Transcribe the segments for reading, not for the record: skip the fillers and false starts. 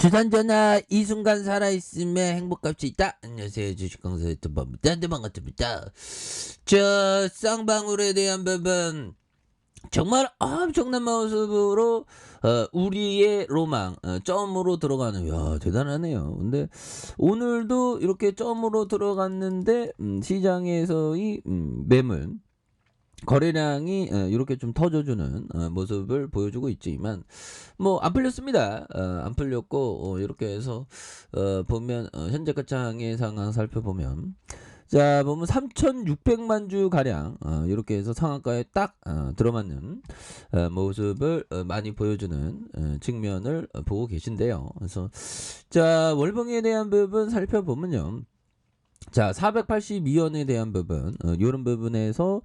주산전화 이 순간 살아있음에 행복할 수 있다. 안녕하세요, 주식강사 유튜버입니다. 네, 반갑습니다. 저 쌍방울에 대한 부분 정말 엄청난 모습으로 우리의 로망 점으로 들어가는, 야 대단하네요. 근데 오늘도 이렇게 점으로 들어갔는데 시장에서의 매물 거래량이 이렇게 좀 터져주는 모습을 보여주고 있지만 뭐 안 풀렸습니다. 안 풀렸고 이렇게 해서 보면 현재가 장의 상황 살펴보면, 자 보면 3,600만 주 가량 이렇게 해서 상한가에 딱 들어맞는 모습을 많이 보여주는 측면을 보고 계신데요. 그래서 자 월봉에 대한 부분 살펴보면요. 자 482원에 대한 부분, 요런 부분에서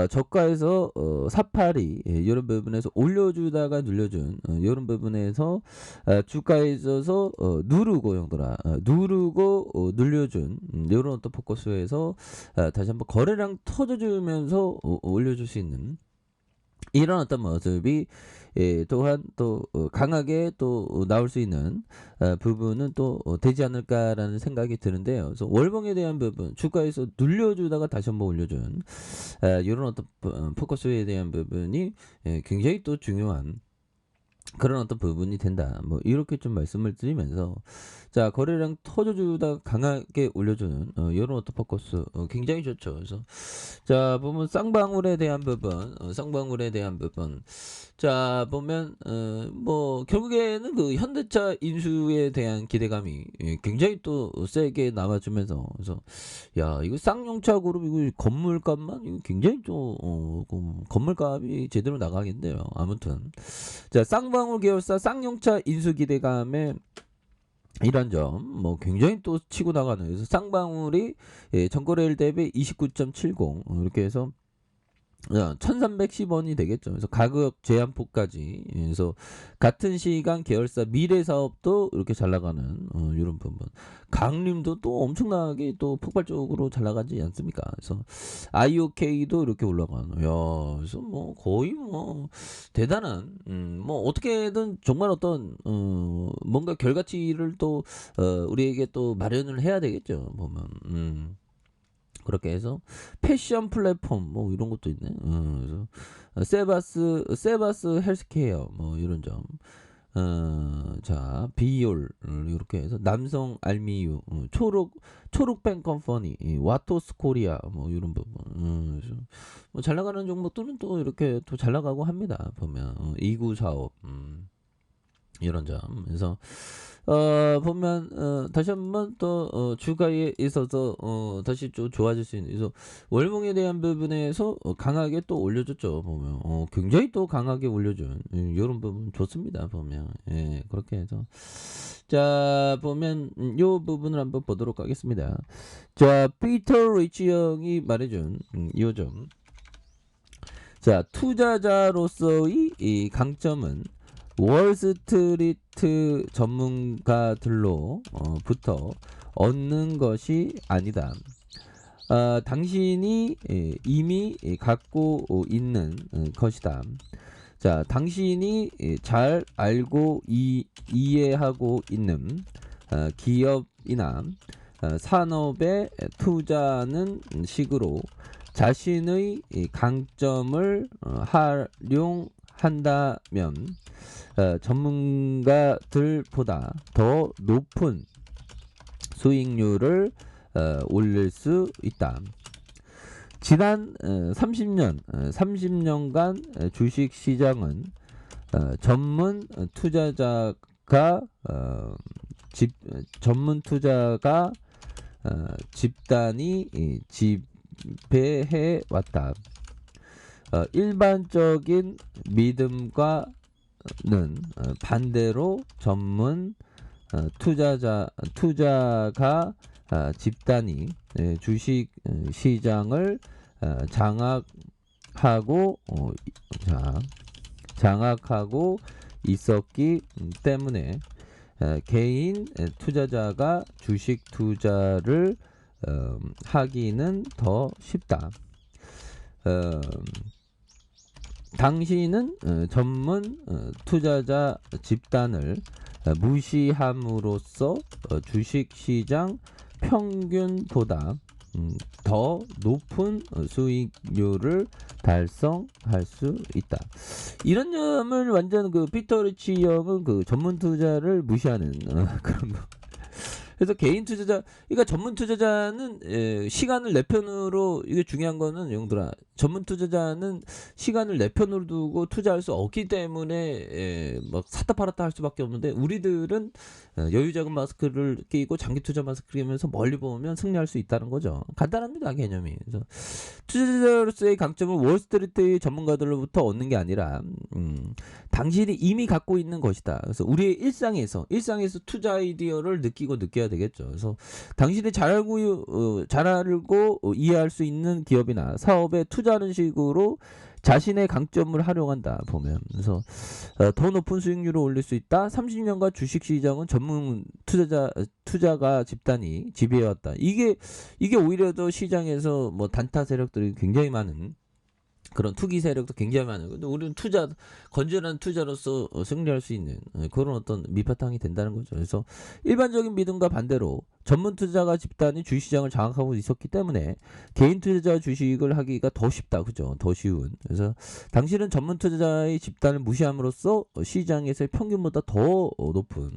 저가에서 사파리 요런 부분에서 올려주다가 눌려준 요런 부분에서 주가에 있어서 누르고 형들아 누르고 눌려준 요런 어떤 포커스에서 다시 한번 거래량 터져주면서 올려줄 수 있는 이런 어떤 모습이 또한 또 강하게 또 나올 수 있는 부분은 또 되지 않을까라는 생각이 드는데요. 그래서 월봉에 대한 부분 주가에서 눌려주다가 다시 한번 올려준 이런 어떤 포커스에 대한 부분이 굉장히 또 중요한 그런 어떤 부분이 된다. 뭐 이렇게 좀 말씀을 드리면서, 자 거래량 터져주다 강하게 올려주는 이런 어떤 포커스 굉장히 좋죠. 그래서 자 보면 쌍방울에 대한 부분, 쌍방울에 대한 부분, 자 보면 뭐 결국에는 그 현대차 인수에 대한 기대감이 굉장히 또 세게 남아주면서, 그래서 야 이거 쌍용차 그룹 이거 건물값만 이거 굉장히 또 건물값이 제대로 나가겠네요. 아무튼 자 쌍방울 계열사 쌍용차 인수 기대감에 이런 점 뭐 굉장히 또 치고 나가는, 그래서 쌍방울이 전거래일 대비 29.70 이렇게 해서 1310원이 되겠죠. 그래서 가격 제한폭까지, 그래서 같은 시간 계열사 미래사업도 이렇게 잘 나가는 이런 부분, 강림도 또 엄청나게 또 폭발적으로 잘 나가지 않습니까? 그래서 IOK도 이렇게 올라가는, 야 그래서 뭐 거의 뭐 대단한 뭐 어떻게든 정말 어떤 뭔가 결과치를 또 우리에게 또 마련을 해야 되겠죠. 보면 그렇게 해서 패션 플랫폼 뭐 이런 것도 있네. 그래서 세바스 헬스케어 뭐 이런 점. 자 비올 이렇게 해서 남성 알미유, 초록뱅 컴퍼니, 와토스 코리아 뭐 이런 부분. 그래서 뭐 잘 나가는 종목들은 또 이렇게 또 잘 나가고 합니다. 보면 이구 사업 이런 점. 그래서 보면 다시 한번 또 주가에 있어서 다시 좀 좋아질 수 있는, 그래서 월봉에 대한 부분에서 강하게 또 올려줬죠. 보면 굉장히 또 강하게 올려준 이런 부분 좋습니다. 보면 그렇게 해서 자 보면 요 부분을 한번 보도록 하겠습니다. 자 피터 리치 형이 말해준 요 점. 자 투자자로서의 이 강점은 월스트리트 전문가들로부터 얻는 것이 아니다. 당신이 이미 갖고 있는 것이다. 자, 당신이 잘 알고 이해하고 있는 기업이나 산업에 투자하는 식으로 자신의 강점을 활용한다면 전문가들보다 더 높은 수익률을 올릴 수 있다. 지난 30년간 주식 시장은 전문 투자자가 집단이 지배해 왔다. 일반적인 믿음과는 반대로 전문 투자가 집단이 주식 시장을 장악하고 있었기 때문에 개인 투자자가 주식 투자를 하기는 더 쉽다. 당신은 전문 투자자 집단을 무시함으로써 주식시장 평균보다 더 높은 수익률을 달성할 수 있다. 이런 점을 완전 그 피터 리치 형은 그 전문 투자를 무시하는 그런 거. 그래서 개인 투자자, 그러니까 전문 투자자는 시간을 내 편으로, 이게 중요한 거는 용들아, 전문 투자자는 시간을 내 편으로 두고 투자할 수 없기 때문에 막 샀다 팔았다 할 수밖에 없는데, 우리들은 여유자금 마스크를 끼고 장기 투자 마스크를 끼면서 멀리 보면 승리할 수 있다는 거죠. 간단합니다, 개념이. 그래서 투자자로서의 강점을 월스트리트 전문가들로부터 얻는 게 아니라 당신이 이미 갖고 있는 것이다. 그래서 우리의 일상에서 투자 아이디어를 느껴야 되겠죠. 그래서 당신이 잘 알고 이해할 수 있는 기업이나 사업에 투자하는 식으로 자신의 강점을 활용한다 보면. 그래서 더 높은 수익률을 올릴 수 있다. 30년간 주식시장은 전문 투자가 집단이 지배해왔다. 이게 오히려 더 시장에서 뭐 단타 세력들이 굉장히 많은, 그런 투기 세력도 굉장히 많아요. 근데 우리는 건전한 투자로서 승리할 수 있는 그런 어떤 밑바탕이 된다는 거죠. 그래서 일반적인 믿음과 반대로 전문 투자가 집단이 주식시장을 장악하고 있었기 때문에 개인 투자자 주식을 하기가 더 쉽다. 그죠? 더 쉬운. 그래서 당신은 전문 투자자의 집단을 무시함으로써 시장에서의 평균보다 더 높은,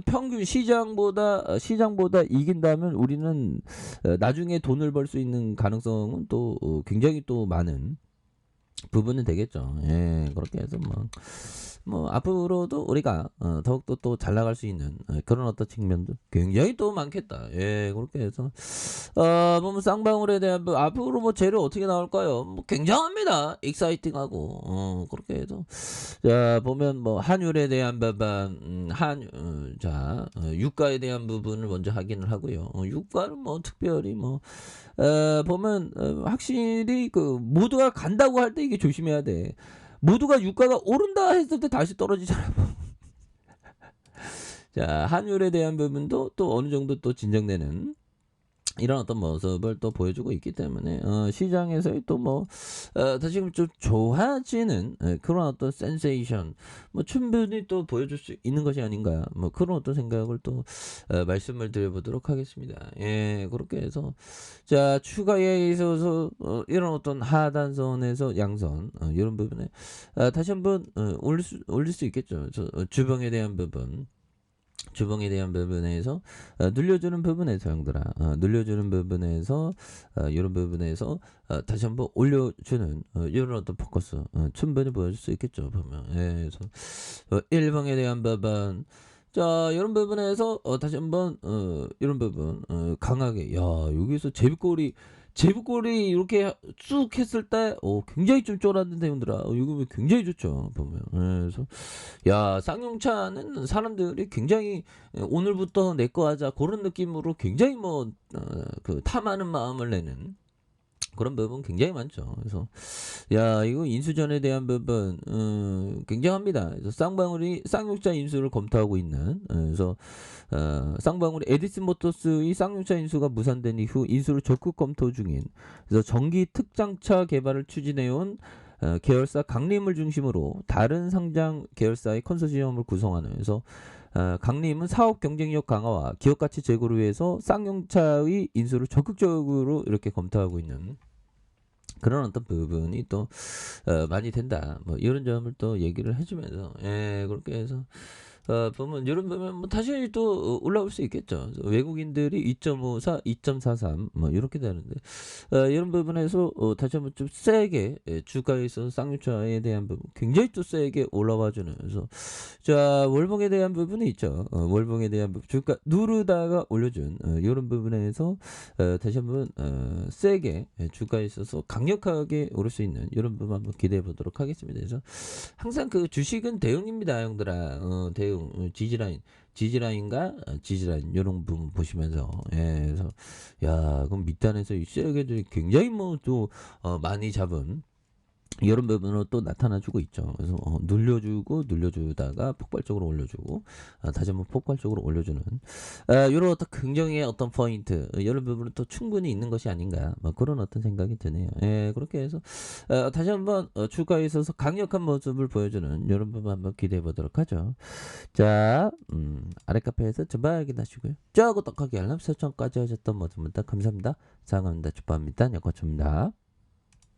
평균 시장보다 이긴다면 우리는 나중에 돈을 벌 수 있는 가능성은 또 굉장히 또 많은 부분은 되겠죠. 예, 그렇게 해서 뭐 앞으로도 우리가 더욱더 또 잘 나갈 수 있는 그런 어떤 측면도 굉장히 또 많겠다. 예, 그렇게 해서 뭐 쌍방울에 대한 앞으로 뭐 재료 어떻게 나올까요? 뭐 굉장합니다. 익사이팅하고 그렇게 해서 자 보면 뭐 환율에 대한 부분, 유가에 대한 부분을 먼저 확인을 하고요. 유가는 뭐 특별히 뭐 보면 확실히 그 모두가 간다고 할 때 이게 조심해야 돼. 모두가 유가가 오른다 했을 때 다시 떨어지잖아. 자, 환율에 대한 부분도 또 어느 정도 또 진정되는 이런 어떤 모습을 또 보여주고 있기 때문에 시장에서의 또 뭐 다시금 좀 좋아지는 그런 어떤 센세이션 뭐 충분히 또 보여줄 수 있는 것이 아닌가, 뭐 그런 어떤 생각을 또 말씀을 드려보도록 하겠습니다. 예, 그렇게 해서 자 추가에 있어서 이런 어떤 하단선에서 양선 이런 부분에 다시 한번 올릴 수 있겠죠. 주봉에 대한 부분. 주봉에 대한 부분에서 늘려주는 부분에서 형들아 늘려주는 부분에서 이런 부분에서 다시 한번 올려주는 이런 어떤 포커스 충분히 보여줄 수 있겠죠 보면. 예, 그래서 1봉에 대한 부분, 자 이런 부분에서 다시 한번 이런 부분 강하게, 야 여기서 제비꼬리 이렇게 쑥 했을 때 굉장히 좀 쫄았는데 형들아 이거 굉장히 좋죠 보면. 그래서 야 쌍용차는 사람들이 굉장히 오늘부터 내 거 하자 그런 느낌으로 굉장히 뭐 그 탐하는 마음을 내는 그런 부분 굉장히 많죠. 그래서 야 이거 인수전에 대한 부분 굉장합니다. 그래서 쌍용차 인수를 검토하고 있는, 그래서 쌍방울이 에디슨 모터스의 쌍용차 인수가 무산된 이후 인수를 적극 검토 중인, 그래서 전기 특장차 개발을 추진해온 계열사 강림을 중심으로 다른 상장 계열사의 컨소시엄을 구성하는, 그래서 강림은 사업 경쟁력 강화와 기업 가치 제고를 위해서 쌍용차의 인수를 적극적으로 이렇게 검토하고 있는 그런 어떤 부분이 또 많이 된다. 뭐 이런 점을 또 얘기를 해주면서, 예, 그렇게 해서 보면 이런 부분 뭐 다시 또 올라올 수 있겠죠. 외국인들이 2.54, 2.43 뭐 이렇게 되는데 이런 부분에서 다시 한번 좀 세게 주가에 있어서 쌍용차에 대한 부분 굉장히 또 세게 올라와주는, 그래서 자 월봉에 대한 부분이 있죠. 월봉에 대한 부분 주가 누르다가 올려준 이런 부분에서 다시 한번 세게 주가에 있어서 강력하게 오를 수 있는 이런 부분 한번 기대해 보도록 하겠습니다. 그래서 항상 그 주식은 대응입니다, 형들아. 대응 지지라인과 지지라인 이런 부분 보시면서, 예, 그래서 야 그럼 밑단에서 이 세력애들이 굉장히 뭐 또 많이 잡은 이런 부분으로 또 나타나주고 있죠. 그래서 눌려주고 눌려주다가 폭발적으로 올려주고 다시 한번 폭발적으로 올려주는 이런 어떤 긍정의 어떤 포인트 이런 부분은 또 충분히 있는 것이 아닌가 뭐 그런 어떤 생각이 드네요. 예, 그렇게 해서 다시 한번 주가에 있어서 강력한 모습을 보여주는 이런 부분 한번 기대해 보도록 하죠. 자, 아래 카페에서 전방 확인하시고요. 저하고 떡하기 알람 설정까지 하셨던 모든 분들 감사합니다. 사랑합니다. 축복합니다. 여거초입니다.